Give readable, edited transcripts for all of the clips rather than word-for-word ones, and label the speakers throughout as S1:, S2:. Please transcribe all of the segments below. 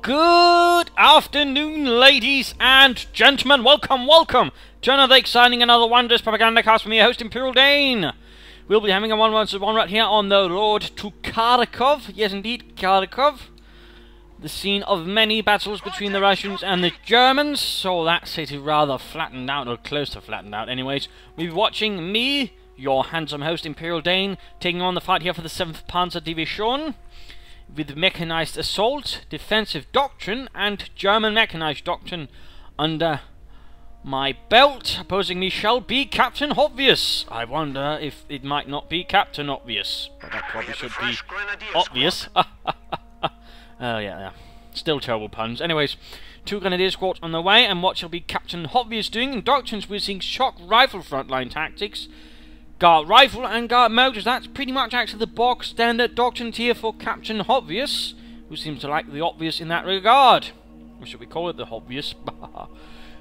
S1: Good afternoon, ladies and gentlemen. Welcome to another exciting, another wondrous Propagandacast from your host, ImperialDane. We'll be having a one-on-one right here on the road to Kharkov. Yes, indeed, Kharkov. The scene of many battles between the Russians and the Germans. So that city rather flattened out, or close to flattened out anyways. We'll be watching me, your handsome host, ImperialDane, taking on the fight here for the 7th Panzer Division. With mechanized assault, defensive doctrine, and German mechanized doctrine under my belt. Opposing me shall be CaptainHobvious. I wonder if it might not be CaptainHobvious, but that probably should be obvious. Oh yeah. Still terrible puns. Anyways, 2 Grenadier squads on the way, and what shall be CaptainHobvious doing? In doctrines, we're seeing shock rifle frontline tactics, guard rifle and guard motors. That's pretty much actually the bog standard doctrine tier for CaptainHobvious, who seems to like the obvious in that regard. Or should we call it the obvious?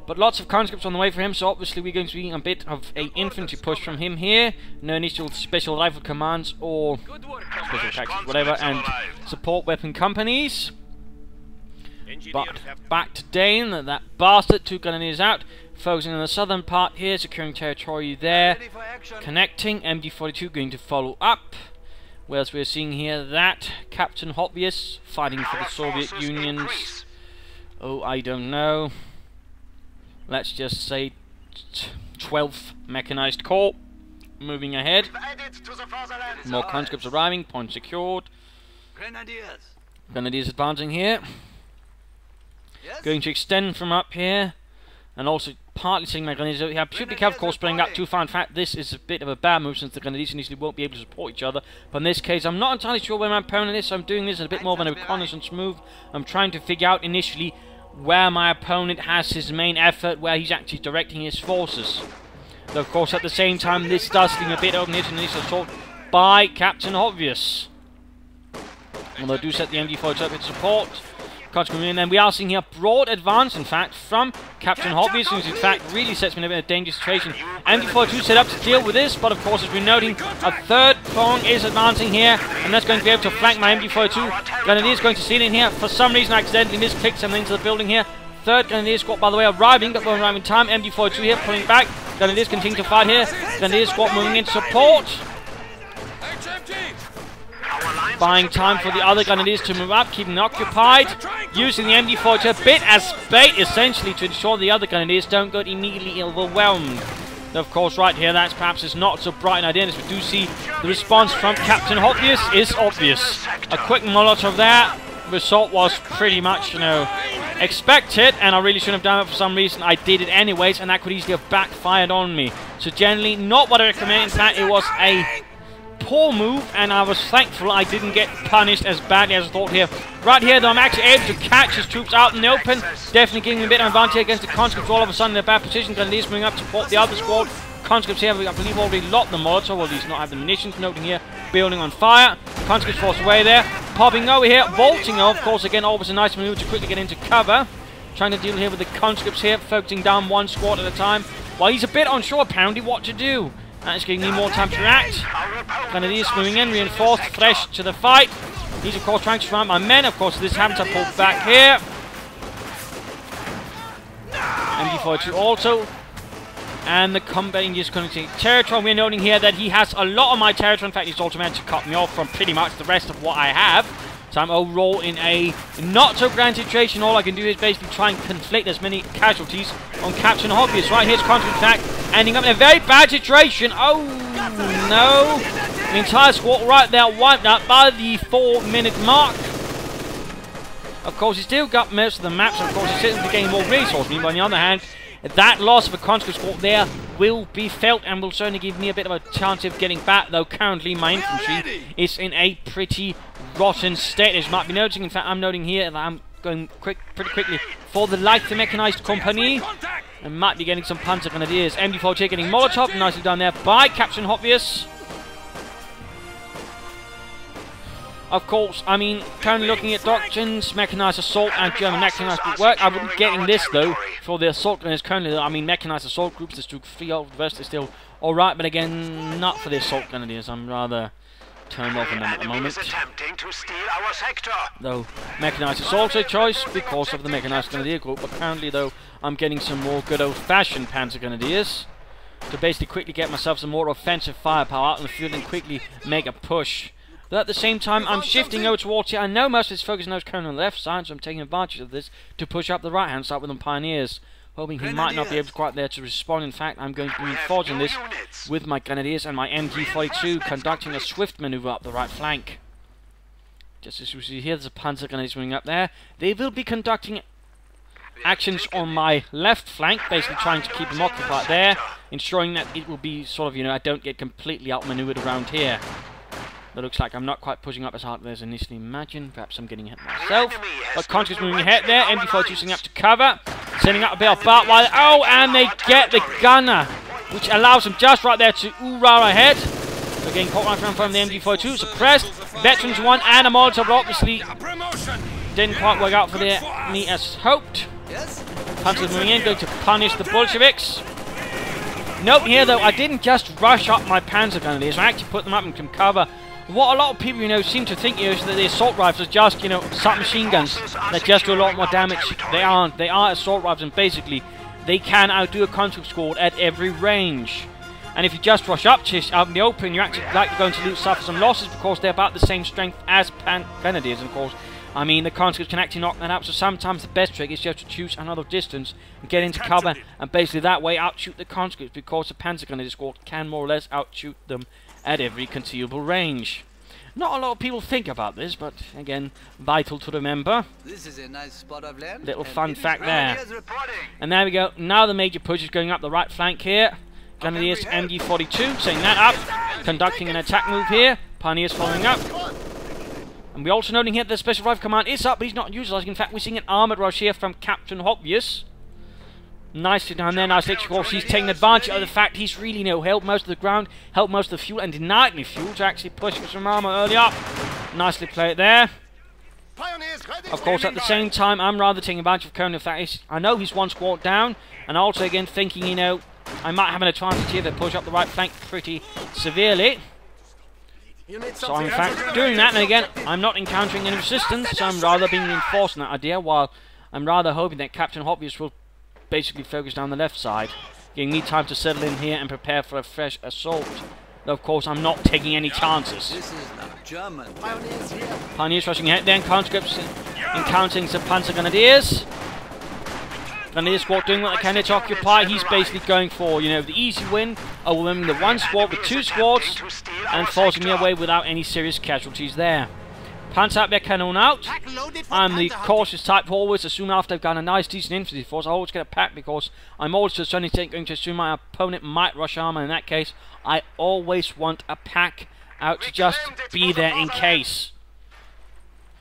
S1: But lots of conscripts on the way for him, so obviously we're going to be a bit of an infantry push from him here. No initial special rifle commands or special tactics, whatever, and support weapon companies. But back to Dane, that bastard. 2 Grenadiers out, focusing on the southern part here, securing territory there, connecting. MD42 going to follow up. Whereas we're seeing here that CaptainHobvious fighting for the Soviet Union's, oh, I don't know, let's just say 12th Mechanized Corps. Moving ahead. More conscripts arriving, point secured. Grenadiers advancing here. Going to extend from up here, and also partly seeing my Grenadiers over here. Should be careful, of course, spreading out too far. In fact, this is a bit of a bad move since the Grenadiers initially won't be able to support each other. But in this case, I'm not entirely sure where my opponent is, so I'm doing this in a bit more of a reconnaissance move. I'm trying to figure out initially where my opponent has his main effort, where he's actually directing his forces. Though, of course, at the same time, this does seem a bit open here to an initial assault by CaptainHobvious. Although I do set the MD4 up with support. And then we are seeing here broad advance, in fact, from CaptainHobvious, who in fact really sets me in a bit of a dangerous situation. MD42 set up to deal with this, but of course, as we're noting, a third prong is advancing here, and that's going to be able to flank my MD42. Grenadiers going to seal in here. For some reason, I accidentally misclicked something into the building here. 3rd Grenadier squad, by the way, arriving, but won't arrive in time. MD42 here, pulling back. Grenadiers continue to fight here. Grenadier squad moving in support. Buying time for the other Grenadiers to move up, keeping occupied, using the MD42 a bit as bait, essentially, to ensure the other Grenadiers don't get immediately overwhelmed. Of course, right here, that's perhaps is not so bright an idea, as we do see the response from CaptainHobvious is obvious. A quick Molotov there. The result was pretty much, expected, and I really shouldn't have done it for some reason. I did it anyways, and that could easily have backfired on me. So generally, not what I recommend. In fact, it was a poor move, and I was thankful I didn't get punished as badly as I thought here. Right here, though, I'm actually able to catch his troops out in the open, definitely giving me a bit of advantage against the conscripts. All of a sudden in a bad position. Grenadiers moving up to support the other squad. Conscripts here, I believe, already locked the Molotov, or at least not have the munitions. Noting here, building on fire. Conscripts force away there, popping over here, vaulting over. Of course, again, always a nice maneuver to quickly get into cover. Trying to deal here with the conscripts here, focusing down one squad at a time, while he's a bit unsure apparently what to do. That's giving me more time to react. Grenadiers moving in, reinforced, fresh to the fight. He's, of course, trying to surround my men. Of course, this happens. I pull back here. MD42 also. And the combating is going to take territory. We're noting here that he has a lot of my territory. In fact, he's also managed to cut me off from pretty much the rest of what I have. So I'm overall in a not-so-grand situation. All I can do is basically try and conflict as many casualties on CaptainHobvious. Right, here's conscript attack, ending up in a very bad situation. Oh, no. The entire squad right there wiped out by the 4-minute mark. Of course, he's still got most of the maps. Of course, he's sitting to gain more resources. But on the other hand, that loss of a conscript squad there will be felt and will certainly give me a bit of a chance of getting back, though currently my infantry is in a pretty rotten state, as you might be noticing. In fact, I'm noting here that I'm going pretty quickly for the light mechanized company, and might be getting some Panzer Grenadiers. MD42 getting Molotov, nicely done there by CaptainHobvious. Of course, I mean, currently looking at doctrines, mechanized assault and German mechanized group work. I wouldn't be getting this, though, for the assault grenadiers currently. I mean, mechanized assault groups, there's 3 of the rest is still alright, but again, not for the assault grenadiers. I'm rather turned off on them at the moment.
S2: Attempting to steal our sector.
S1: Though mechanized is also a choice because of the mechanized grenadier group. Apparently, though, I'm getting some more good old-fashioned panzer grenadiers to basically quickly get myself some more offensive firepower out in the field and quickly make a push. But at the same time, I'm shifting over towards here. I know most of this focus now is currently on the left side, so I'm taking advantage of this to push up the right-hand side with the pioneers, hoping he might not be able to quite there to respond. In fact, I'm going to be reinforcing this with my grenadiers and my MG42 conducting a swift maneuver up the right flank. Just as you see here, there's a panzer grenadier moving up there. They will be conducting actions on my left flank, basically trying to keep them occupied there, ensuring that it will be sort of, you know, I don't get completely outmaneuvered around here. It looks like I'm not quite pushing up as hard as initially imagined. Perhaps I'm getting hit myself. But Conscripts moving ahead there. MG42 setting up to cover. Sending up a bit of barbed wire. Oh, and they get the gunner, which allows them just right there to hoorah ahead. So getting caught right from the MG42. Suppressed. Veterans one and a Molotov, obviously didn't quite work out for me as hoped. Panzers moving in, going to punish the Bolsheviks. Note here, though, I didn't just rush up my panzer grenadiers. I actually put them up in some cover. What a lot of people, you know, seem to think is that the assault rifles are just, you know, submachine guns that just do a lot more damage. They aren't. They are assault rifles, and basically, they can outdo a conscript squad at every range. And if you just rush up out in the open, you're actually likely going to suffer some losses because they're about the same strength as grenadiers, and of course. I mean, the conscripts can actually knock that out, so sometimes the best trick is just to choose another distance and get into cover, and basically that way outshoot the conscripts, because the panzer grenadier squad can more or less outshoot them at every conceivable range. Not a lot of people think about this, but again, vital to remember.
S3: This is a nice spot of land.
S1: Little fun fact there. And there we go. Now the major push is going up the right flank here. Grenadiers MG42 setting that up, conducting an attack move here. Pioneers following up. And we're also noting here that the Special Rifle Command is up, but he's not utilising. In fact, we're seeing an armoured rush here from CaptainHobvious. Nicely down there, nicely. Of course, he's taking advantage of the fact he's really, you know, held most of the ground, held most of the fuel, and denied me fuel to actually push for some armour early up. Nicely played there. Of course, at the same time, I'm rather taking advantage of current fact. I know he's one squad down, and also again thinking, you know, I might have an advantage here to push up the right flank pretty severely. So I'm in fact doing that, and again, I'm not encountering any resistance, so I'm rather being reinforced in that idea, while I'm rather hoping that CaptainHobvious will basically focus down the left side, giving me time to settle in here and prepare for a fresh assault. Though of course I'm not taking any chances.
S3: This is not German.
S1: Pioneers rushing ahead, then conscripts encountering some panzer grenadiers. Grenadier squad doing what they can to occupy. He's basically going for, you know, the easy win, overwhelming the one squad with two squads and forcing me away without any serious casualties there. Panzer up their cannon out. I'm the cautious type always. As soon after I've got a nice decent infantry force, I always get a pack because I'm also certainly going to assume my opponent might rush armor. In that case, I always want a pack out to just be there in case.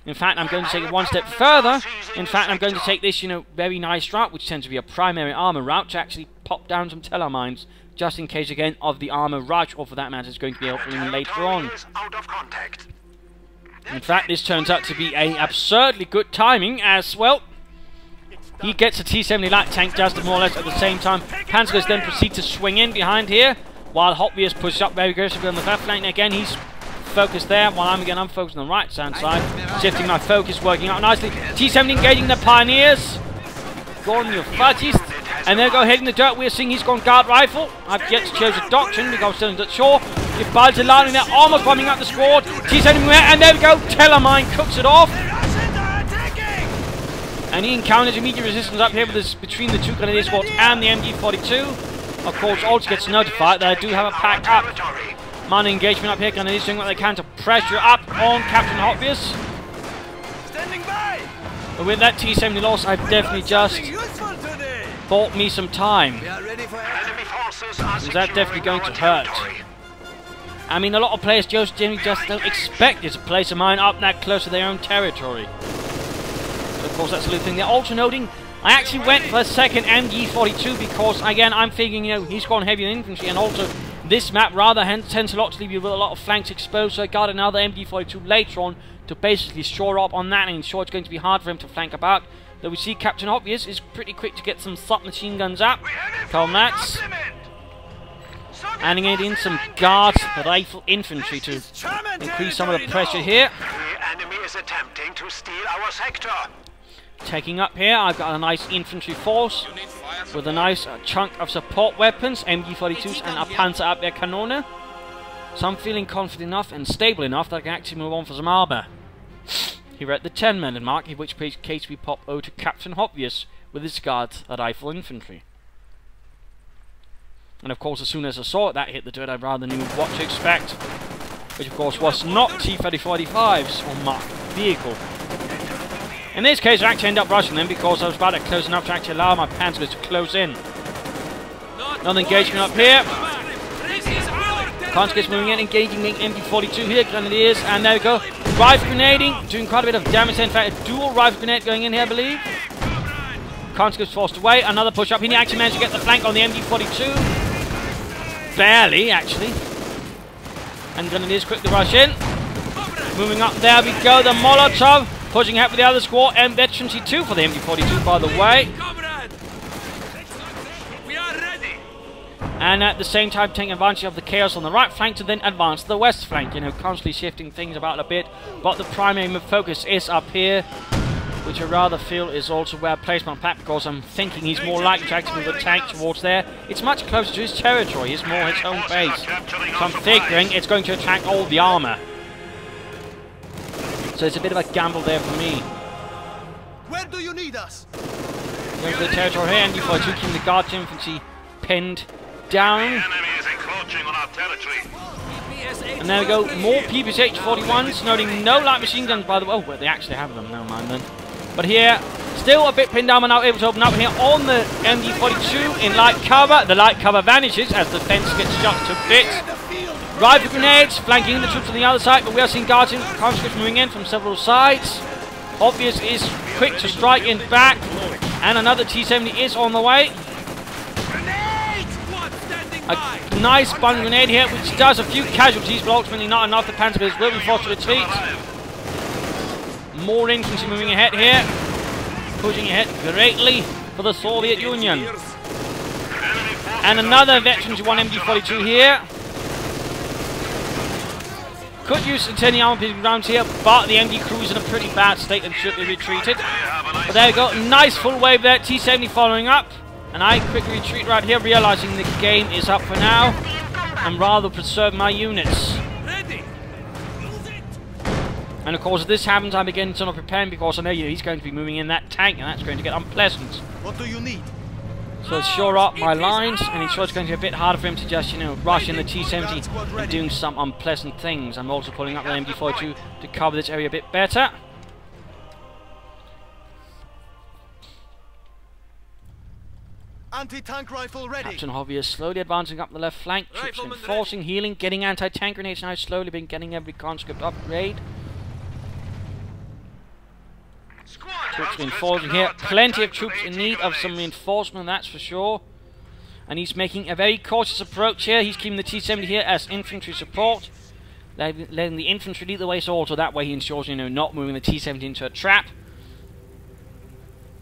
S1: In fact, I'm going to take it one step further. In fact, I'm going to take this, you know, very nice route, which tends to be a primary armor route, to actually pop down some teller mines, just in case again of the armor rush, or for that matter, it's going to be helpful later on. In fact, this turns out to be a absurdly good timing as well. He gets a T-70 light tank just more or less at the same time. Panzers then proceed to swing in behind here, while Hobvious pushes up very aggressively on the left flank. Again, he's focused there, while I'm focused on the right hand side. Shifting my focus, working out nicely. T-70 engaging the Pioneers. Going your fudgies. And there go ahead in the dirt. We're seeing he's gone guard rifle. I've yet to choose a doctrine because I'm still not sure. If Balds are landing there, almost bombing up the squad. T-70 and there we go. Tellermine cooks it off. And he encounters immediate resistance up here with this, between the two Grenadier squads and the MG42. Of course, also gets notified that I do have a pack up. Minor engagement up here. Grenadiers doing what they can to pressure up on CaptainHobvious. But with that T-70 loss, I've definitely just bought me some time. That's definitely going to hurt. I mean, a lot of players just generally just don't expect you to place a mine up that close to their own territory. So of course, that's a little thing. They're also noting I actually went for a second MG42 because, again, I'm thinking, you know, he's gone heavy in infantry, and also this map rather tends a lot to leave you with a lot of flanks exposed, so I got another MG42 later on to basically shore up on that and ensure it's going to be hard for him to flank about. Though we see CaptainHobvious is pretty quick to get some submachine guns up. Comrades. Adding it in some guards, rifle infantry to increase some of the pressure here.
S2: The enemy is attempting to steal our sector.
S1: Taking up here, I've got a nice infantry force with a nice chunk of support weapons, MG42s and a Panzer Abwehrkanone. So I'm feeling confident enough and stable enough that I can actually move on for some armor. Here at the 10-minute mark, in which case we pop over to CaptainHobvious with his guards, rifle infantry. And of course, as soon as I saw it, that hit the dirt, I rather knew what to expect. Which of course was not T-3485's or marked vehicle. In this case, I actually ended up rushing them because I was about to close enough to actually allow my panzers to close in. Another engagement up here. Conscripts moving in, engaging the MG42 here, Grenadiers, and there we go. Rifle grenading, doing quite a bit of damage. In fact, a dual rifle grenade going in here, I believe. Conscripts forced away, another push up. He actually managed to get the flank on the MG42. Barely, actually. And Grenadiers quickly rush in. Moving up, there we go, the Molotov. Pushing ahead with the other squad, and Veteran T2 for the MG42, by the way. And at the same time, taking advantage of the chaos on the right flank to then advance the west flank. You know, constantly shifting things about a bit. But the primary focus is up here, which I rather feel is also where I place my pack, because I'm thinking he's more likely to actually move the tank towards there. It's much closer to his territory, it's more his home base. So I'm figuring it's going to attract all the armor. So it's a bit of a gamble there for me.
S4: Where do you need us?
S1: Going for the territory here, and MG42 keeping the guard infantry pinned down.
S2: The enemy is encroaching on our territory.
S1: And there we go, more PPH-41s, noting no light machine guns, by the way. Oh, well, they actually have them, never mind then. But here, still a bit pinned down, but now able to open up here on the MG42 in light cover. The light cover vanishes as the fence gets shot to bits. Rifle grenades flanking the troops on the other side, but we are seeing guards and conscripts moving in from several sides. Obvious is quick to strike in back, and another T-70 is on the way. A nice bun grenade here, which does a few casualties, but ultimately not enough. The Panzers will be forced to retreat. More infantry moving ahead here, pushing ahead greatly for the Soviet Union. And another Veteran 1 MG42 here. Could use any armor piercing rounds here, but the MG crew is in a pretty bad state and should be retreated. But there we go, nice full wave there, T-70 following up. And I quickly retreat right here, realizing the game is up for now, and rather preserve my units. And of course, if this happens, I begin to not preparing, because I know he's going to be moving in that tank, and that's going to get unpleasant.
S4: What do you need?
S1: So let's shore up my lines, and it's sure it's going to be a bit harder for him to just, you know, rush in the T-70 and doing some unpleasant things. I'm also pulling up the MG42 to cover this area a bit better.
S4: Anti-tank rifle ready.
S1: CaptainHobvious slowly advancing up the left flank. Troops reinforcing, healing, getting anti-tank grenades now. Slowly been getting every conscript upgrade. Troops reinforcing here. Plenty of troops in need of some reinforcement, that's for sure. And he's making a very cautious approach here. He's keeping the T-70 here as infantry support, letting the infantry lead the way. So also that way he ensures, you know, not moving the T-70 into a trap.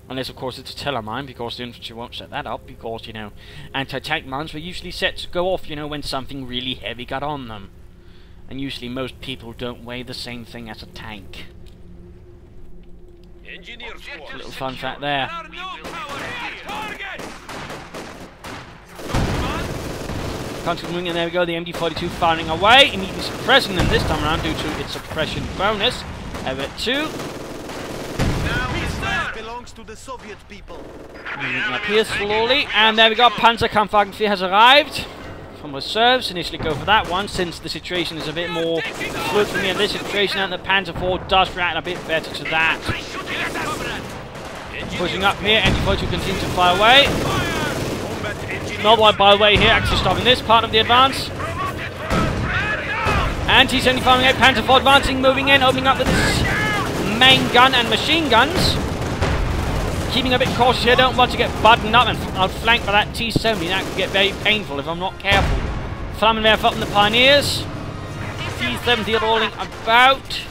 S1: Unless, of course, it's a telemine, because the infantry won't set that up, because, you know, anti-tank mines were usually set to go off, you know, when something really heavy got on them. And usually most people don't weigh the same thing as a tank. A little fun fact there. Conscript moving in, there we go, the MG42 firing away, immediately suppressing them this time around due to its suppression bonus. Ever 2.
S4: Belongs to the Soviet people.
S1: Moving up here slowly, and there we go, Panzerkampfwagen 4 has arrived from reserves. Initially go for that one, since the situation is a bit more fluid for me in this situation, and the Panzer 4 does react a bit better to that. Pushing up here, MG42 continues to fire away. Another one, by the way, here, actually stopping this part of the advance. And T-70 firing out, Panzer 4 advancing, moving in, opening up with his main gun and machine guns. Keeping a bit cautious here, don't want to get buttoned up and outflanked by that T-70. That could get very painful if I'm not careful. Flammenwerfer up in the Pioneers. T-70 rolling about.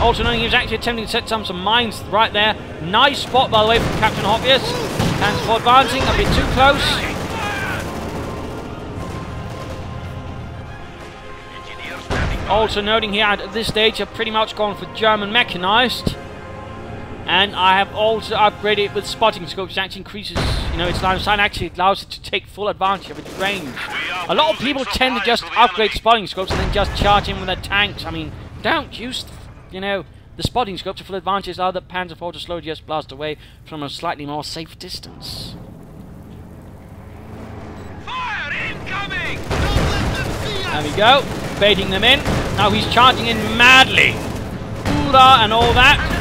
S1: Also knowing he was actually attempting to set some mines right there. Nice spot, by the way, from CaptainHobvious. Panzer 4 advancing, a bit too close. Also noting here at this stage I've pretty much gone for German mechanized. And I have also upgraded it with spotting scopes, which actually increases, you know, its line of sight, actually allows it to take full advantage of its range. A lot of people tend to just upgrade spotting scopes and then just charge in with their tanks. I mean, don't use, you know, the spotting scope to full advantage. Allow the Panzer IV to slowly just blast away from a slightly more safe distance.
S2: Fire incoming!
S1: There we go, baiting them in. Now he's charging in madly. Hoorah and all that.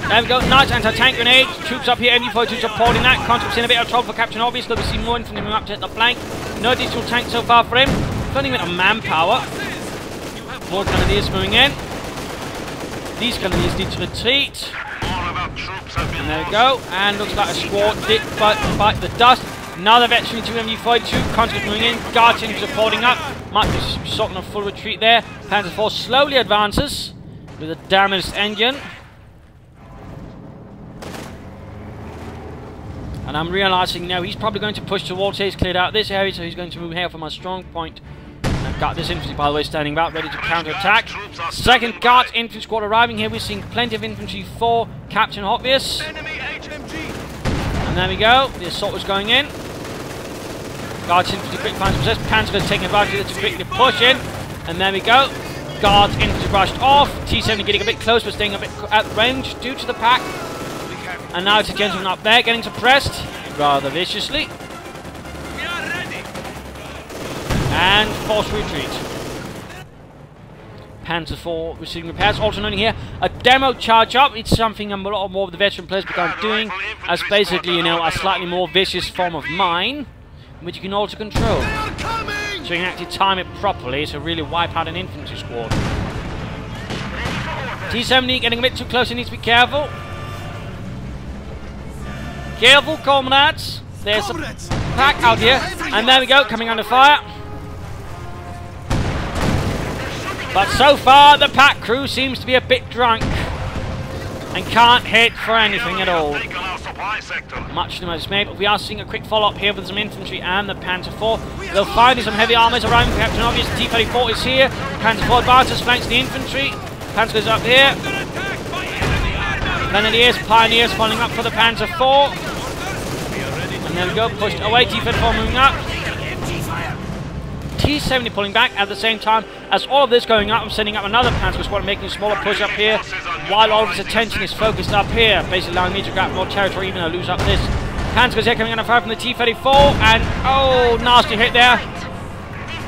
S1: There we go, nice anti-tank grenade. Troops up here, MU-42 supporting that. Conscripts in a bit of trouble for CaptainHobvious. Though we see more infantry moving up to hit the flank. No additional tank so far for him. Funding a bit of manpower. More Canadians moving in. These Canadians need to retreat. And there we go. And looks like a squad did bite the dust. Another veteran to MU-42. Conscripts moving in. Guards in supporting up. Might be sorting a full retreat there. Panzer IV slowly advances with a damaged engine. And I'm realising now he's probably going to push towards here. He's cleared out this area, so he's going to move here from a strong point. And I've got this infantry, by the way, standing about, ready to counter-attack. Second Guards infantry squad arriving here. We're seeing plenty of infantry for CaptainHobvious. And there we go. The assault was going in. Guards infantry quick finds possessed. Panzer taking advantage of this to quickly push in. And there we go. Guards infantry brushed off. T-70 getting a bit close, but staying a bit at range due to the pack. And now it's a gentleman up there getting suppressed rather viciously. And forced retreat. Panzer IV receiving repairs. Also noting here a demo charge up. It's something a lot more of the veteran players began doing as basically, you know, a slightly more vicious form of mine, which you can also control. So you can actually time it properly to really wipe out an infantry squad. T-70 getting a bit too close, he needs to be careful. Careful, comrades. There's a pack out here. And there we go, coming under fire. But so far, the pack crew seems to be a bit drunk. And can't hit for anything at all. Much to my dismay, but we are seeing a quick follow-up here with some infantry and the Panzer IV. They'll find some heavy armors arriving from CaptainHobvious. The T-34 is here. Panzer IV advances, flanks the infantry. Panzer goes up here. Grenadiers, Pioneers following up for the Panzer IV. And there we go, pushed away, T-34 moving up. T-70 pulling back at the same time as all of this going up. I'm sending up another Panzer squad, making a smaller push up here, while all of his attention is focused up here, basically allowing me to grab more territory even though I lose up this. Panzer goes here coming under fire from the T-34, and oh, nasty hit there.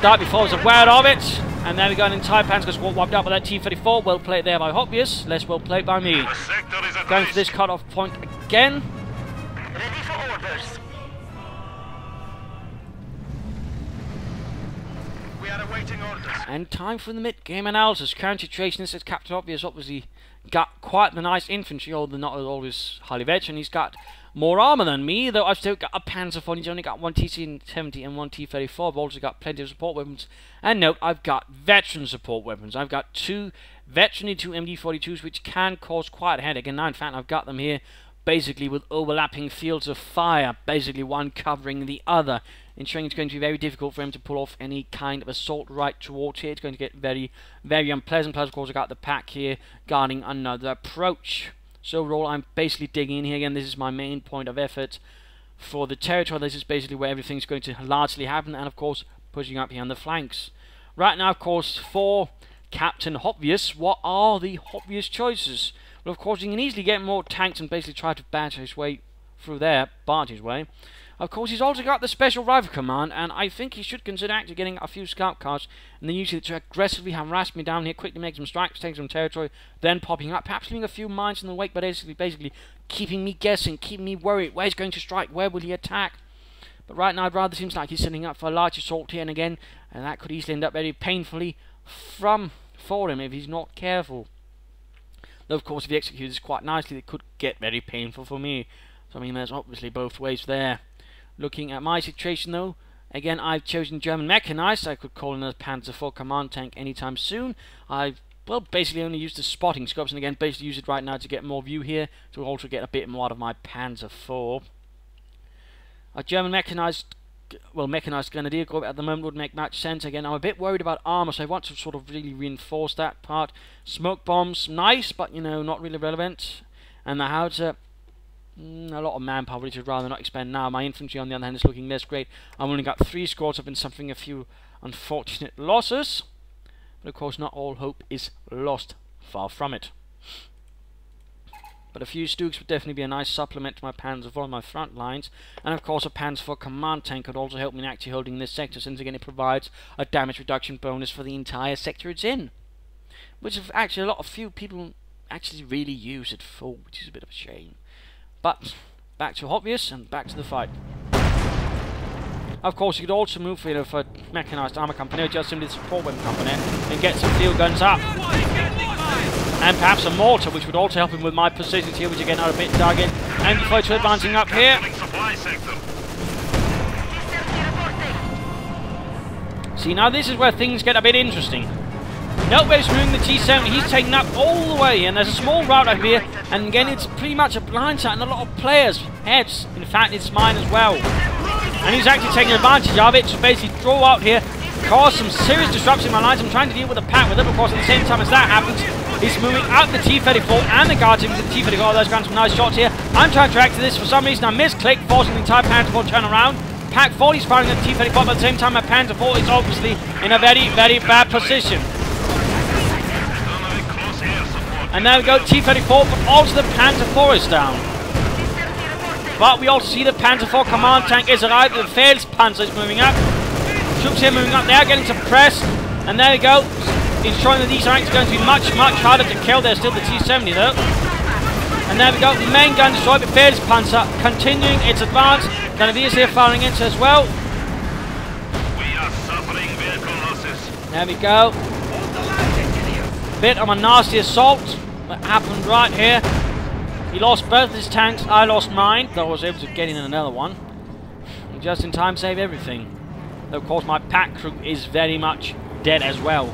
S1: Died before I was aware of it. And there we go, an entire Panzer squad wiped out by that T-34. Well played there by Hobvious, less well played by me. Going for this cut-off point again.
S2: Ready for orders. We are awaiting orders.
S1: And time for the mid-game analysis. Current situation is that CaptainHobvious obviously got quite the nice infantry, although not always highly veteran. He's got more armor than me, though I've still got a Panzer IV. He's only got one T-70 and one T-34. I've also got plenty of support weapons. And note, I've got veteran support weapons. I've got two veteran 2 MD-42s, which can cause quite a headache. And now, in fact, I've got them here basically with overlapping fields of fire, basically one covering the other, ensuring it's going to be very difficult for him to pull off any kind of assault right towards here. It's going to get very, very unpleasant. Plus, of course, I've got the pack here guarding another approach. So overall, I'm basically digging in here again. This is my main point of effort for the territory. This is basically where everything's going to largely happen, and of course, pushing up here on the flanks. Right now, of course, for CaptainHobvious, what are the obvious choices? Well, of course, he can easily get more tanks and basically try to barge his way through there, barge his way. Of course, he's also got the Special Rifle Command, and I think he should consider actually getting a few scout cars and then using it to aggressively harass me down here, quickly make some strikes, take some territory, then popping up, perhaps leaving a few mines in the wake, but basically keeping me guessing, keeping me worried. Where he's going to strike? Where will he attack? But right now, it rather seems like he's setting up for a large assault here and again, and that could easily end up very painfully for him if he's not careful. Though, of course, if he executes this quite nicely, it could get very painful for me. So, I mean, there's obviously both ways there. Looking at my situation, though, again, I've chosen German mechanized. I could call another Panzer IV command tank anytime soon. I've, well, basically only used the spotting scopes, and again, basically use it right now to get more view here, to also get a bit more out of my Panzer IV. A German mechanized well, mechanized grenadier corps at the moment would make much sense. Again, I'm a bit worried about armor, so I want to sort of really reinforce that part. Smoke bombs, nice, but, you know, not really relevant. And the howitzer, a lot of manpower, which I'd rather not expend now. My infantry, on the other hand, is looking less great. I've only got 3 squads. I've been suffering a few unfortunate losses. But, of course, not all hope is lost. Far from it. But a few Stooks would definitely be a nice supplement to my Panzer IV on my front lines. And of course a Panzer IV command tank could also help me in actually holding this sector, since again it provides a damage reduction bonus for the entire sector it's in. Which actually a few people actually really use it for, which is a bit of a shame. But back to Hobvious and back to the fight. Of course you could also move for mechanized armor company or just simply the support weapon company and get some field guns up. And perhaps a mortar, which would also help him with my positions here, which again are a bit dug in. And MD42 advancing up here. See, now this is where things get a bit interesting. Nobody's moving the T70, he's taken up all the way, and there's a small route up here, and again it's pretty much a blindside in a lot of players' heads. In fact, it's mine as well. And he's actually taking advantage of it to basically draw out here, cause some serious disruption in my lines. I'm trying to deal with a pack with it, of course, at the same time as that happens, he's moving out the T-34 and the guards into the T-34. Oh, there's gone some nice shots here. I'm trying to react to this. For some reason, I misclick, forcing the entire Panzer IV to turn around. Pack 40 is firing at the T-34, but at the same time, my Panzer IV is obviously in a very, very bad position. And there we go, T-34, but also the Panzer IV is down. But we also see the Panzer IV command tank is arrived. The Fels Panzer is moving up. Troops here moving up, they are getting suppressed. And there we go, ensuring that these ranks are going to be much, much harder to kill. There's still the T-70 though. And there we go, the main gun destroyed, but Fels Panzer continuing its advance. Grenadiers here firing into as well.
S2: We are suffering vehicle losses.
S1: There we go. Bit of a nasty assault that happened right here. He lost both his tanks, I lost mine, though I was able to get in another one. And just in time save everything. Though of course my pack crew is very much dead as well.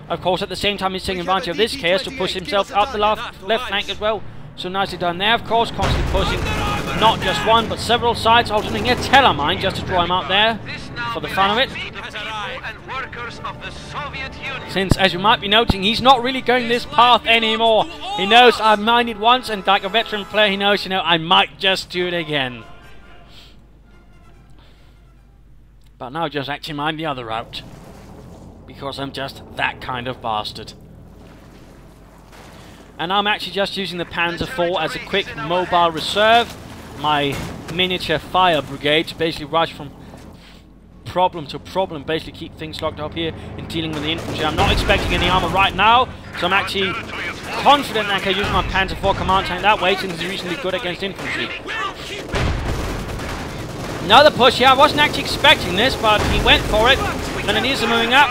S1: Of course at the same time he's taking advantage of this chaos to push himself up the left flank as well. So nicely done there, of course, constantly pushing not just one but several sides, alternating a Tellermine just to draw him out there for the fun of it. Since, as you might be noting, he's not really going this path anymore. He knows I've mined it once, and like a veteran player, he knows, you know, I might just do it again. But now just actually mine the other route. Because I'm just that kind of bastard. And I'm actually just using the Panzer IV as a quick mobile reserve. My miniature fire brigade to basically rush from problem to problem, basically keep things locked up here in dealing with the infantry. I'm not expecting any armor right now, so I'm actually confident that I can use my Panzer IV command tank that way, since it's reasonably good against infantry. Another push here. I wasn't actually expecting this, but he went for it. Grenadiers are moving up.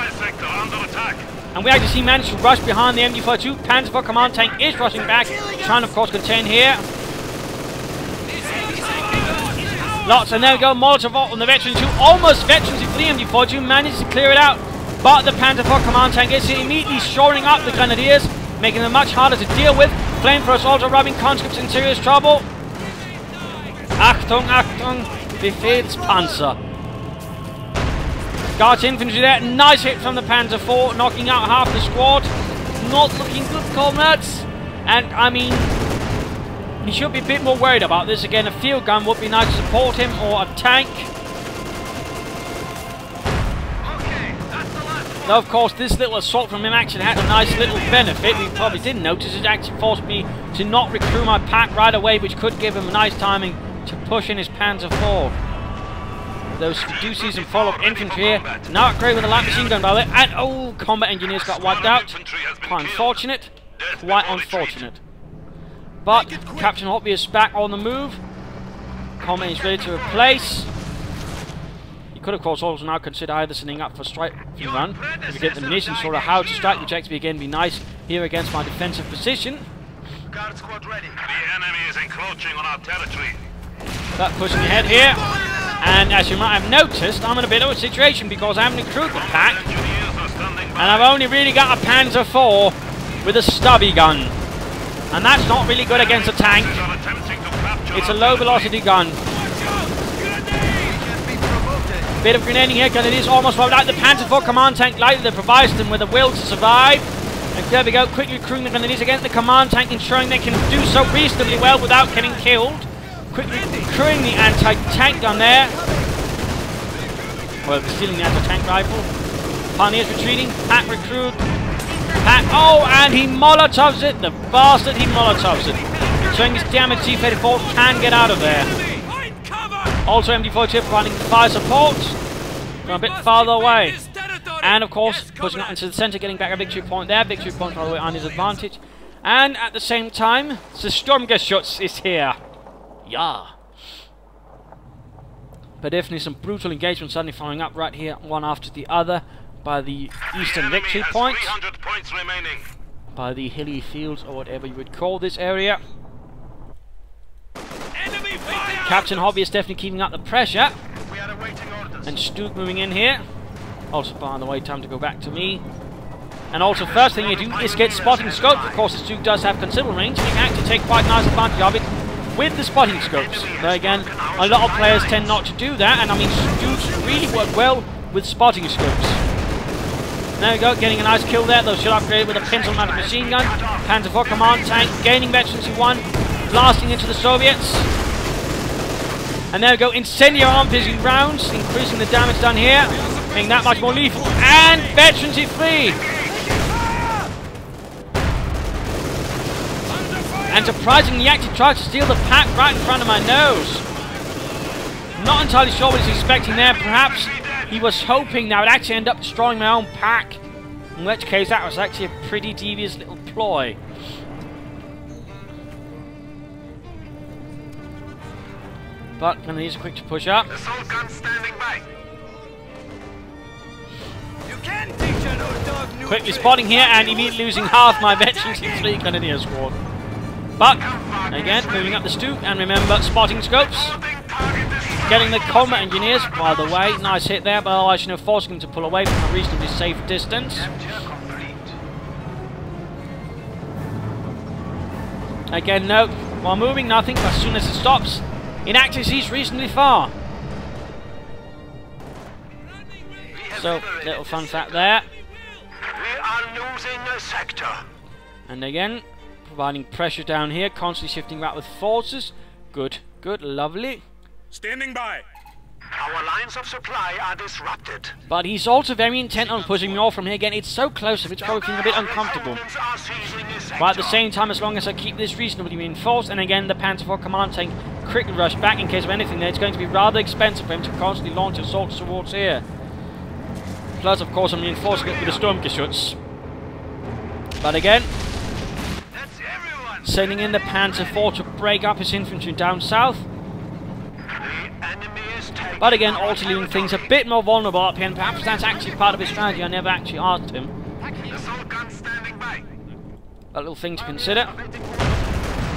S1: And we actually see managed to rush behind the MD42. Panzer IV command tank is rushing back, trying to of course contain here. Lots, and there we go, Molotov on the veterans, who almost veterans for the MD42 managed to clear it out. But the Panzer IV command tank is immediately shoring up the Grenadiers, making them much harder to deal with. Flamethrowers also rubbing conscripts in serious trouble. Achtung, Achtung, Befehlspanzer. Guards infantry there, nice hit from the Panzer IV, knocking out half the squad. Not looking good, comrades. And I mean, he should be a bit more worried about this. Again, a field gun would be nice to support him, or a tank. Though, of course, this little assault from him actually had a nice little benefit. We probably didn't notice. It actually forced me to not recruit my pack right away, which could give him a nice timing to push in his Panzer IV. Those Duces and follow-up infantry here. Now upgrade with a light machine gun by the way. And, oh, combat engineers got wiped out. Quite unfortunate. Quite unfortunate. But CaptainHobvious is back on the move. Combat is ready to replace. You could of course also now consider either sending up for strike run if you get the munitions or how to strike, which actually again be nice here against my defensive position.
S2: Guard squad ready. The enemy is encroaching on our territory.
S1: But pushing ahead here. And as you might have noticed, I'm in a bit of a situation because I haven't recruited the pack. And I've only really got a Panzer IV with a stubby gun. And that's not really good against a tank. It's a low velocity gun. Bit of grenading here, because it is almost wiped out. The Panzer IV command tank lightly that provides them with the will to survive. And there we go, quickly recruiting the grenadiers against the command tank, ensuring they can do so reasonably well without getting killed. Quickly recruiting the anti-tank gun there. Well, stealing the anti-tank rifle. Pioneers retreating. Pack recruit. Pack. Oh, and he Molotovs it. The bastard, he Molotovs it. Showing his damage, T-34 can get out of there. Also, MD-42 providing fire support. From a bit farther away. And of course, pushing up into the centre, getting back a victory point there. Victory point, by the way, on his advantage. And at the same time, the Sturmgeschütz is here. Yeah. But definitely some brutal engagement suddenly following up right here, one after the other, by the eastern victory point.
S2: 300 points remaining.
S1: By the hilly fields, or whatever you would call this area. CaptainHobvious definitely keeping up the pressure.
S2: We are awaiting orders.
S1: And Stuke moving in here. Also, by the way, time to go back to me. And also, first thing you do is get spotting scope. Of course, the Stuke does have considerable range. You can actually take quite nice advantage of it with the spotting scopes. But again, a lot of players tend not to do that. And I mean, Stukes really work well with spotting scopes. There we go, getting a nice kill there. Those should upgrade with a pencil-mounted machine gun. Panzer IV command tank, gaining veterancy 1, blasting into the Soviets. And there we go, incendiary arm-piercing rounds, increasing the damage done here, making that much more lethal. And veterancy 3. And surprisingly, he actually tried to steal the pack right in front of my nose. Not entirely sure what he's expecting there. Perhaps he was hoping that I would actually end up destroying my own pack. In which case, that was actually a pretty devious little ploy. But gonna need a quick to push up.
S2: Assault gun standing by.
S4: You can teach an old dog new
S1: Quickly
S4: tricks.
S1: spotting here and immediately losing half my veterans in 3 Grenadier squad. But again, moving up the Stuke, and remember, spotting scopes.
S2: Holding target destroyed.
S1: Getting the combat engineers, by the way, nice hit there, but otherwise, you know, forcing them to pull away from a reasonably safe distance. Again, no, while moving, nothing, but as soon as it stops, inaccuracy is reasonably far. So, little fun fact there.
S2: We are losing a sector.
S1: And again, providing pressure down here, constantly shifting back with forces. Good, good, lovely.
S2: Standing by. Our lines of supply are disrupted.
S1: But he's also very intent on pushing me off from here. Again, it's so close that it's probably feeling a bit uncomfortable.
S2: Opponents are seizing a sector.
S1: But at the same time, as long as I keep this reasonably reinforced, and again, the Panzer IV command tank quickly rush back in case of anything there, it's going to be rather expensive for him to constantly launch assaults towards here. Plus, of course, I'm reinforcing it with the Sturmgeschütz. But again,
S2: That's everyone.
S1: sending in the Panzer IV to break up his infantry down south.
S2: The enemy is taking.
S1: But again,
S2: our
S1: also leaving things a
S2: territory.
S1: bit more vulnerable up here, and perhaps that's actually part of his strategy. I never actually asked him.
S2: Assault gun standing by.
S1: A little thing to consider.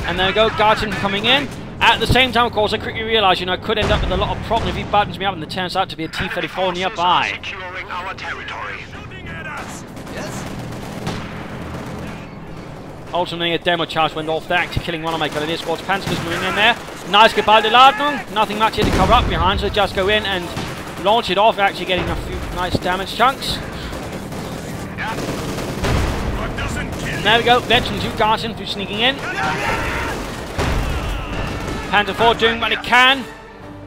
S1: And there we go, Guardsman coming in. At the same time, of course, I quickly realised, you know, I could end up with a lot of problems if he buttons me up and there turns out to be a T-34 nearby.
S2: Securing our territory.
S3: Yes?
S1: Ultimately, a demo charge went off there, actually killing one of my Grenadier squad's Panzers moving in there. Nice geballte Ladung. Nothing much here to cover up behind, so just go in and launch it off, actually getting a few nice damage chunks. And there we go, Veteran 2 Guardsman who's sneaking in. Panzer IV doing what it can.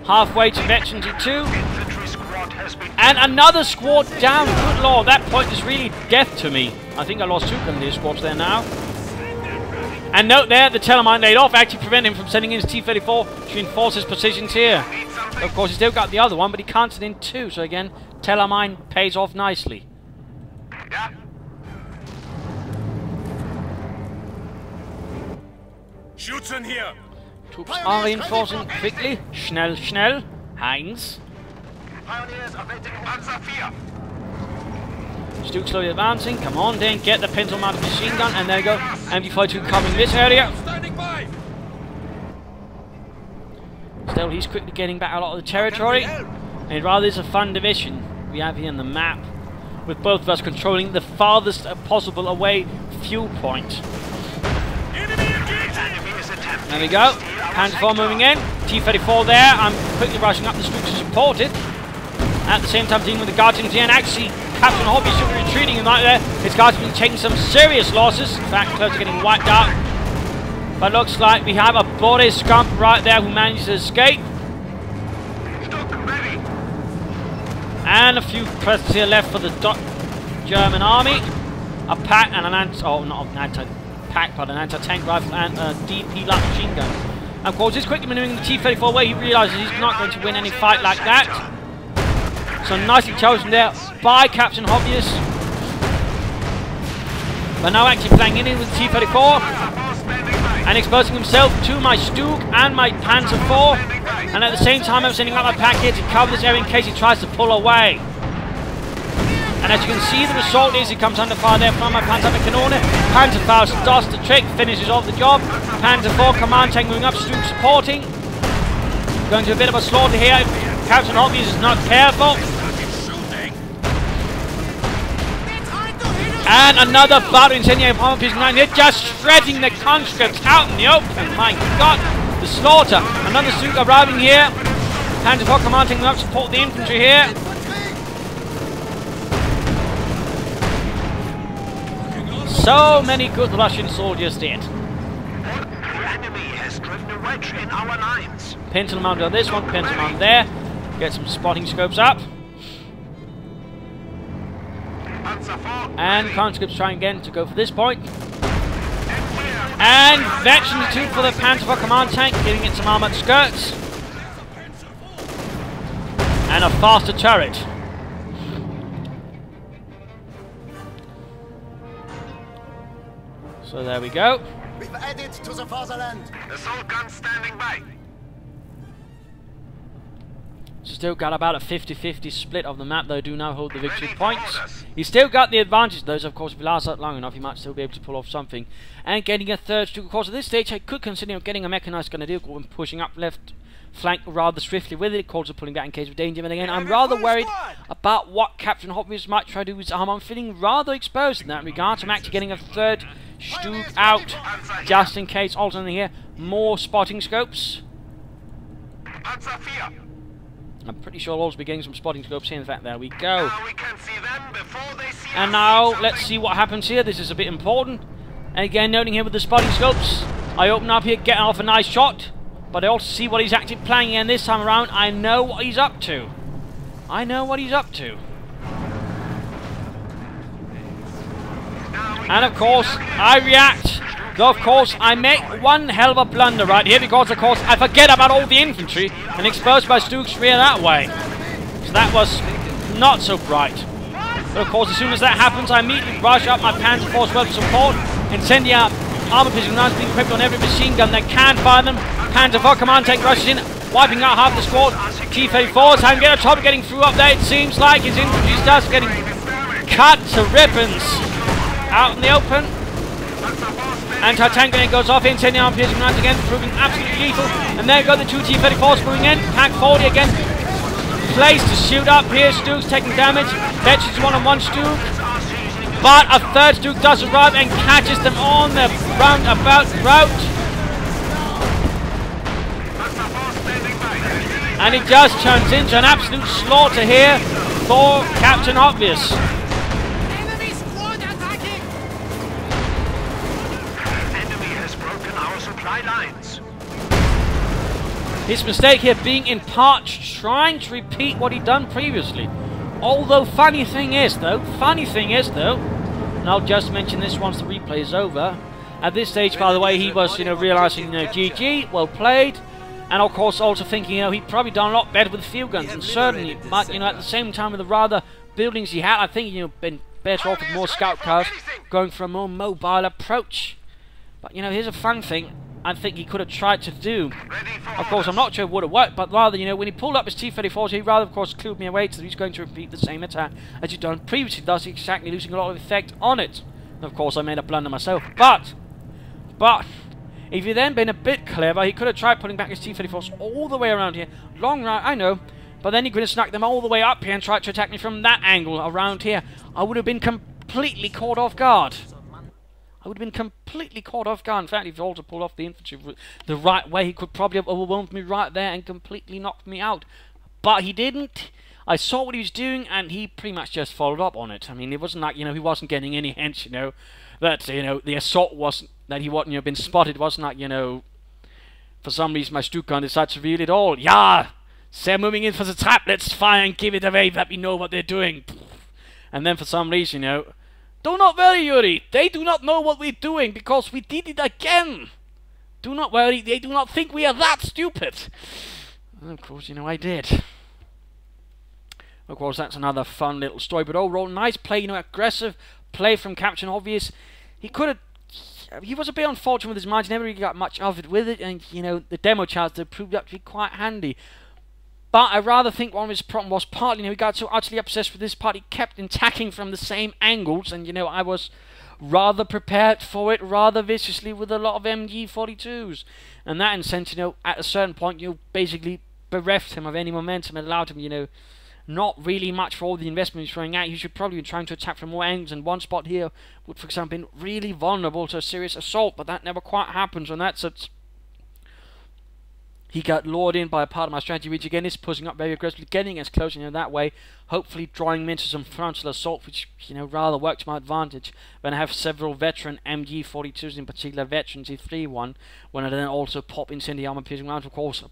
S1: Halfway to Veteran 2.
S2: Infantry squad has been.
S1: And another squad down. Good lord, that point is really death to me. I think I lost 2 Grenadier squads there now. And note there, the Telemine laid off, actually preventing him from sending in his T-34 to enforce his positions here.
S2: Need something.
S1: Of course, he still got the other one, but he can't send in 2. So again, Telemine pays off nicely.
S2: Yeah.
S4: Schützen here.
S1: Troops are reinforcing quickly. Schnell, schnell. Heinz.
S2: Pioneers awaiting Panzer IV.
S1: Stuke slowly advancing. Come on, then get the pencil-mounted machine gun. And there you go. MD-42 covering this area.
S4: Standing by.
S1: Still, he's quickly getting back a lot of the territory. And it rather is a fun division we have here on the map, with both of us controlling the farthest possible away fuel point.
S2: Enemy is attempting.
S1: There we go. Panzer IV moving in. T-34 there. I'm quickly rushing up the Stuke to support it. At the same time dealing with the Guardians here, and actually CaptainHobvious should be retreating in right there. His Guardians have been taking some serious losses. In fact, close to getting wiped out. But looks like we have a body scump right there who managed to escape. And a few presents here left for the German army. A pack and an anti-pack, but an anti-tank rifle and a DP light machine gun. And of course, he's quickly maneuvering the T-34 away. He realises he's not going to win any fight like that. So nicely chosen there by CaptainHobvious. But now actually flying in with the T-34 and exposing himself to my Stug and my Panzer IV. And at the same time, I'm sending out my pack here to cover this area in case he tries to pull away. And as you can see, the result is he comes under fire there from my Panzerkanone. Panzer IV does the trick, finishes off the job. Panzer IV command tank moving up, Stug supporting. Going to a bit of a slaughter here. CaptainHobvious is not careful. And another battle incendiary bomb piece 9 here, just shredding the conscripts out in the open. My God, the slaughter. Another Stug arriving here. Panzer IV command tank moving up, support the infantry here. So many good Russian soldiers dead.
S2: The enemy has driven a wedge in our lines.
S1: Pencil them on this one, pencil them on there. Get some spotting scopes up. And conscripts trying again to go for this point. And veteran 2 for the Panzer IV command tank, giving it some armoured skirts. And a faster turret. So there we go.
S3: We've added to the fatherland.
S2: Assault gun standing by.
S1: Still got about a 50-50 split of the map, though do now hold the victory points. He's still got the advantage, though, so of course if he lasts that long enough, he might still be able to pull off something. And getting a third Stug, of course, at this stage, I could consider getting a mechanised grenadier and pushing up left flank rather swiftly with it. It calls for pulling back in case of danger, but again, I'm rather worried about what CaptainHobvious might try to do with his arm. I'm feeling rather exposed in that regard, so I'm actually getting a third Stug out, just in case. Also in here, more spotting scopes. I'm pretty sure I'll also be getting some spotting scopes here. In fact, there we go.
S2: Now we can see them before they see
S1: And
S2: us.
S1: now, let's see what happens here. This is a bit important. And again, noting here with the spotting scopes, I open up here, getting off a nice shot. But I also see what he's actually playing in this time around. I know what he's up to. I know what he's up to. And of course, I react. Though of course, I make one hell of a blunder right here because of course I forget about all the infantry and expose my Stug's rear that way. So that was not so bright. But of course, as soon as that happens, I immediately rush up my Panzer IV as well to support and send the armor piercing rounds being equipped on every machine gun that can fire them. Panzer IV command tank rushes in, wiping out half the squad. T-34 time to get a trouble getting through up there. It seems like his infantry starts getting cut to ribbons out in the open. Anti-tank grenade goes off, incendiary armor piercing rounds again, proving absolutely lethal. And there go the two T-34s moving in. Pack 40 again. Place to shoot up here. Stug's taking damage. Veterans one-on-one Stug. But a third Stug does arrive and catches them on the roundabout route. And it just turns into an absolute slaughter here for CaptainHobvious.
S2: Lines.
S1: His mistake here being in part trying to repeat what he'd done previously. Although funny thing is though, and I'll just mention this once the replay is over. At this stage, by the way, he was, realising, GG, well played, and of course also thinking, he'd probably done a lot better with field guns, and certainly, but at the same time with the rather buildings he had, I think been better off with more scout cars, going for a more mobile approach. But here's a fun thing I think he could have tried to do. Of course, I'm not sure it would have worked, but rather, when he pulled up his T-34s, he rather, of course, clued me away so he's going to repeat the same attack as he'd done previously, thus exactly losing a lot of effect on it. And of course, I made a blunder myself. But, if he'd then been a bit clever, he could have tried putting back his T-34s all the way around here. Long route, I know, but then he could have snuck them all the way up here and tried to attack me from that angle around here. I would have been completely caught off guard. In fact, if he also pulled off the infantry the right way, he could probably have overwhelmed me right there and completely knocked me out. But he didn't. I saw what he was doing, and he pretty much just followed up on it. I mean, it wasn't like, he wasn't getting any hints, that, the assault wasn't, that he wasn't, been spotted. It wasn't like, for some reason my Stuka decided to reveal it all. Yeah! They're moving in for the trap, let's fire and give it away that we know what they're doing. And then for some reason, do not worry, Yuri, they do not know what we're doing, because we did it again. Do not worry, they do not think we are that stupid. And of course, I did. Of course, that's another fun little story, but overall, nice play, aggressive play from CaptainHobvious. He was a bit unfortunate with his margin, never really got much of it with it, and, the demo charts that proved up to be quite handy. But I rather think one of his problems was partly, he got so utterly obsessed with this part, he kept attacking from the same angles, and, I was rather prepared for it, rather viciously, with a lot of MG42s. And that, in a sense, at a certain point, basically bereft him of any momentum and allowed him, not really much for all the investment he's throwing out. He should probably be trying to attack from more angles, and one spot here would, for example, been really vulnerable to a serious assault, but that never quite happens, and that's it. He got lured in by a part of my strategy, which again is pushing up very aggressively, getting as close, that way, hopefully drawing him into some frontal assault, which, rather worked to my advantage. When I have several veteran MG42s, in particular veteran T3 one, when I then also pop incendiary armor piercing rounds. Of course,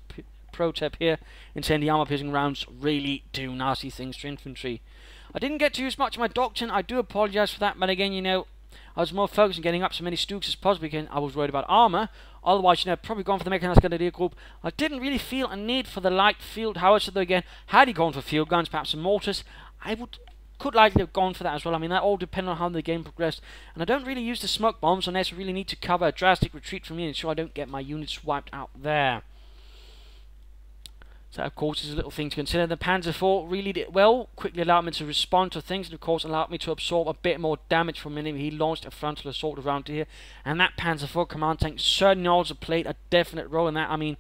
S1: pro tip here, incendiary armor piercing rounds really do nasty things to infantry. I didn't get to use much of my doctrine, I do apologise for that, but again, I was more focused on getting up so many Stooks as possible because I was worried about armor. Otherwise, probably gone for the mechanized grenadier group. I didn't really feel a need for the light field howitzer, though again, had he gone for field guns, perhaps some mortars, I could likely have gone for that as well. I mean, that all depends on how the game progressed. And I don't really use the smoke bombs unless I really need to cover a drastic retreat from me and ensure I don't get my units wiped out there. So, of course, is a little thing to consider. The Panzer IV really did well, quickly allowed me to respond to things, and of course allowed me to absorb a bit more damage from him. He launched a frontal assault around here, and that Panzer IV command tank certainly also played a definite role in that. I mean,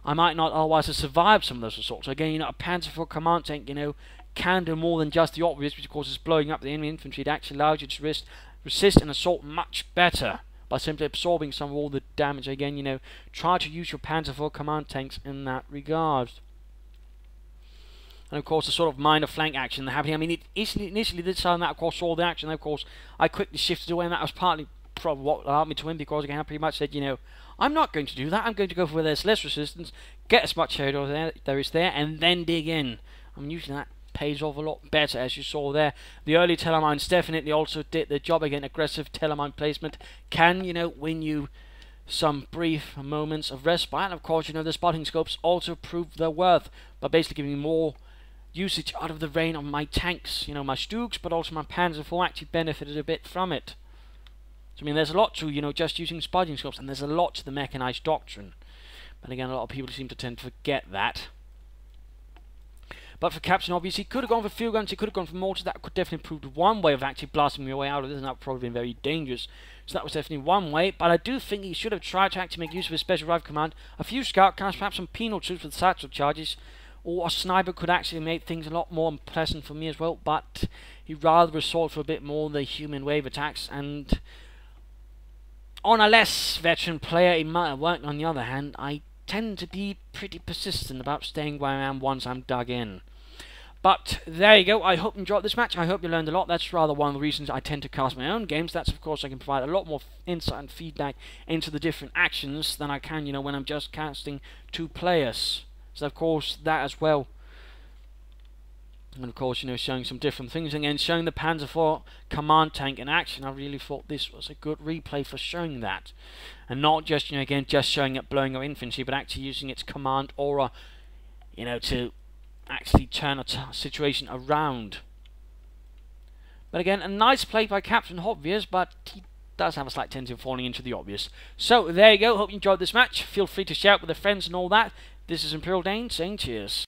S1: I might not otherwise have survived some of those assaults. So again, a Panzer IV command tank, can do more than just the obvious, which of course is blowing up the enemy infantry. It actually allows you to resist an assault much better by simply absorbing some of all the damage. Again, try to use your Panzer IV command tanks in that regard. And of course, the sort of minor flank action that happening. I mean, it initially did sound that, of course, saw the action. Of course, I quickly shifted away, and that was partly probably what allowed me to win, because again, I pretty much said, I'm not going to do that. I'm going to go for where there's less resistance, get as much area there is there, and then dig in. I mean, usually that pays off a lot better, as you saw there. The early telemines definitely also did the job. Again, aggressive telemine placement can, win you some brief moments of respite. And of course, the spotting scopes also proved their worth by basically giving more usage out of the rain on my tanks, my Stooks, but also my Panzer IV actually benefited a bit from it. So I mean, there's a lot to, just using spotting scopes, and there's a lot to the mechanized doctrine. But again, a lot of people seem to tend to forget that. But for CaptainHobvious, he could have gone for field guns, he could have gone for mortars. That could definitely prove one way of actually blasting me away out of this, and that would probably been very dangerous. So that was definitely one way, but I do think he should have tried to actually make use of his special rifle command. A few scout cars, perhaps some penal troops with satchel charges, or a sniper could actually make things a lot more unpleasant for me as well, but he rather resorted for a bit more the human wave attacks, and on a less veteran player it might have worked. On the other hand, I tend to be pretty persistent about staying where I am once I'm dug in. But there you go. I hope you enjoyed this match. I hope you learned a lot. That's rather one of the reasons I tend to cast my own games. That's, of course, I can provide a lot more insight and feedback into the different actions than I can, when I'm just casting two players. So, of course, that as well. And, of course, showing some different things. Again, showing the Panzer IV command tank in action. I really thought this was a good replay for showing that. And not just, again, just showing it blowing up infantry, but actually using its command aura, to actually turn a situation around. But again, a nice play by CaptainHobvious, but he does have a slight tendency of falling into the obvious. So, there you go. Hope you enjoyed this match. Feel free to share it with your friends and all that. This is ImperialDane saying cheers.